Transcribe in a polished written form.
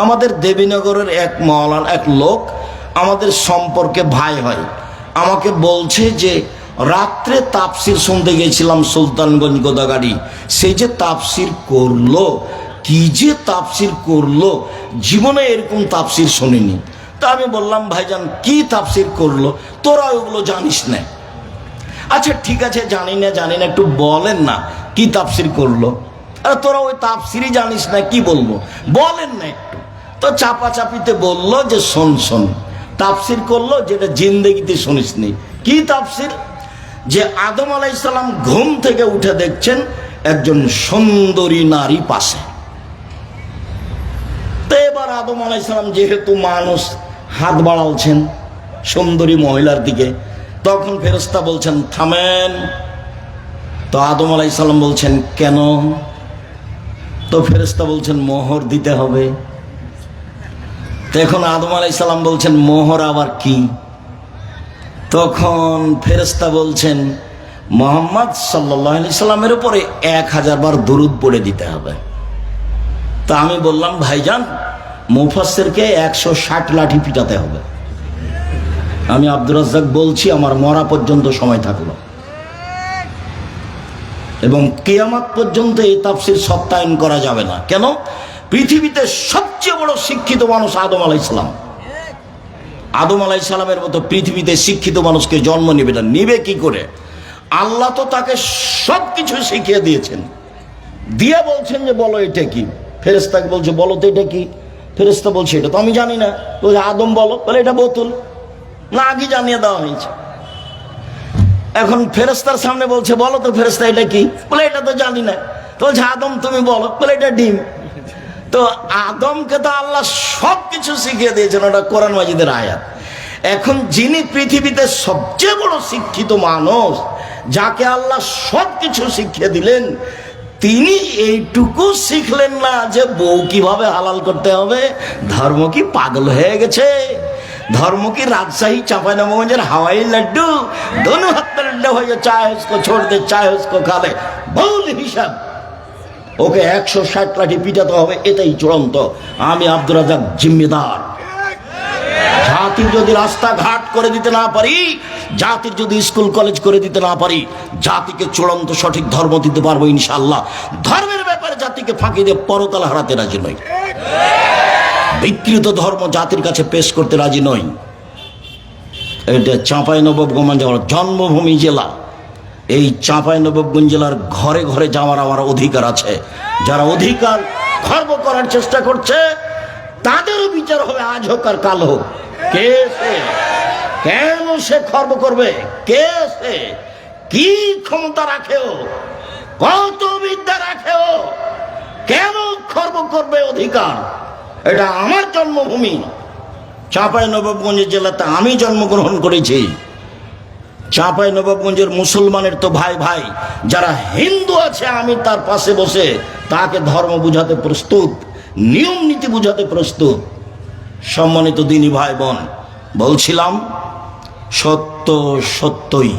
আমাদের দেবীনগরের এক মাওলানা, এক লোক আমাদের সম্পর্কে ভাই হয়, আমাকে বলছে যে রাত্রে তাফসির শুনতে গেছিলাম সুলতানগঞ্জ গোদাগাড়ি, সে যে তাফসির করলো, কি যে তাফসির করলো, জীবনে এরকম তাফসির শুনিনি। তা আমি বললাম, ভাইজান কি তাফসির করলো, তোরা ওগুলো জানিস না? আচ্ছা ঠিক আছে, জানি না একটু বলেন না কি তাফসির করলো। আরে তোরা ওই তাফসিরই জানিস না, কি বলবো, বলেন না একটু। তো চাপাচাপিতে বললো যে শোন তাফসির করলো যেটা জিন্দেগিতে শুনিসনি। কি তাফসির? যে আদম আলাইহিস সালাম ঘুম থেকে উঠে দেখছেন একজন সুন্দরী নারী পাশে। তো এবার আদম আলাইহিস সালাম যেহেতু মানুষ, হাত বাড়ালছেন সুন্দরী মহিলার দিকে, তখন ফেরেশতা বলছেন থামেন। তো আদম আলাইহিস সালাম বলছেন কেন? তো ফেরেশতা বলছেন মোহর দিতে হবে। এখন আদম আলাইহিস সালাম বলছেন মোহর আবার কি? তখন ফেরেশতা বলছেন মুহাম্মদ সাল্লাল্লাহু আলাইহি সাল্লামের উপরে 1000 বার দুরূদ পড়ে দিতে হবে। তা আমি বললাম, ভাইজান মুফাসসিরকে 160 লাঠি পিটাতে হবে। আমি আব্দুর রাজ্জাক বলছি, আমার মরা পর্যন্ত সময় থাকলো এবং কিয়ামত পর্যন্ত এই তাফসীর সত্যায়ন করা যাবে না। কেন? পৃথিবীতে সবচেয়ে বড় শিক্ষিত মানুষ আদম আলাইহিস সালাম। আদম আলাইহিস সালামের মতো পৃথিবীতে শিক্ষিত মানুষকে জন্ম নেবে না, নিবে কি করে? আল্লাহ তো তাকে সবকিছু শিখিয়ে দিয়েছেন, দিয়ে বলছেন যে বলো এটা কি। ফেরেশতাকে বলছে বলো তো এটা কি। ফেরেশতা বলছে এটা তো আমি জানি না। বলছে আদম বলো, বলে এটা বোতল। না, আগে জানিয়ে দেওয়া হয়েছে। এখন ফেরেশতার সামনে বলছে বলো তো ফেরেশতা এটা কি, বলে এটা তো জানি না। তো বলছে আদম তুমি বলো, বলে এটা ডিম। তো আদমকে তো আল্লাহ সবকিছু শিখিয়ে দিয়েছেন, ওটা কোরআন মাজিদের আয়াত। এখন যিনি পৃথিবীতে সবচেয়ে বড় শিক্ষিত মানুষ, যাকে আল্লাহ সবকিছু শিখিয়ে দিলেন, তিনি এইটুকু শিখলেন না যে বউ কিভাবে হালাল করতে হবে। ধর্ম কি পাগল হয়ে গেছে? ধর্ম কি রাজশাহী চাঁপাইনবাবগঞ্জের হাওয়াই লাড্ডু? दोनों हाथ में लड्डू हो जाए, चाहे उसको छोड़ दे चाहे उसको खा ले, ভুল হিসাব। ওকে 160 লাঠি পিটাতে হবে, এটাই চূড়ান্ত। আমি আব্দুর রাজ্জাক জিম্মেদার। জাতির যদি রাস্তাঘাট করে দিতে না পারি, জাতির যদি স্কুল কলেজ করে দিতে না পারি, জাতিকে চূড়ান্ত সঠিক ধর্ম দিতে পারবো ইনশাআল্লাহ। ধর্মের ব্যাপারে জাতিকে ফাঁকি দিয়ে পরকাল হারাতে রাজি নই। বিকৃত ধর্ম জাতির কাছে পেশ করতে রাজি নই। এটা চাঁপাইনবাবগঞ্জ আমার জন্মভূমি জেলা। এই চাঁপাইনবাবগঞ্জ জেলার ঘরে ঘরে যাওয়ার আমার অধিকার আছে। যারা অধিকার খর্ব করার চেষ্টা করছে তাদেরও বিচার হবে, আজ হোক আর কাল হোক। কে সে? কেন সে খর্ব করবে? কে সে? কি ক্ষমতা রাখে ও? কত বিদ্যা রাখে ও? কেন খর্ব করবে অধিকার? এটা আমার জন্মভূমি চাঁপাইনবাবগঞ্জ জেলাতে, আমি জন্মগ্রহণ করেছি। চাঁপাইনবাবগঞ্জের মুসলমানের তো ভাই ভাই, যারা হিন্দু আছে আমি তার পাশে বসে তাকে ধর্ম বুঝাতে প্রস্তুত, নিয়ম নীতি বুঝাতে প্রস্তুত। সম্মানিত দিনী ভাই বোন, বলছিলাম সত্য সত্যই।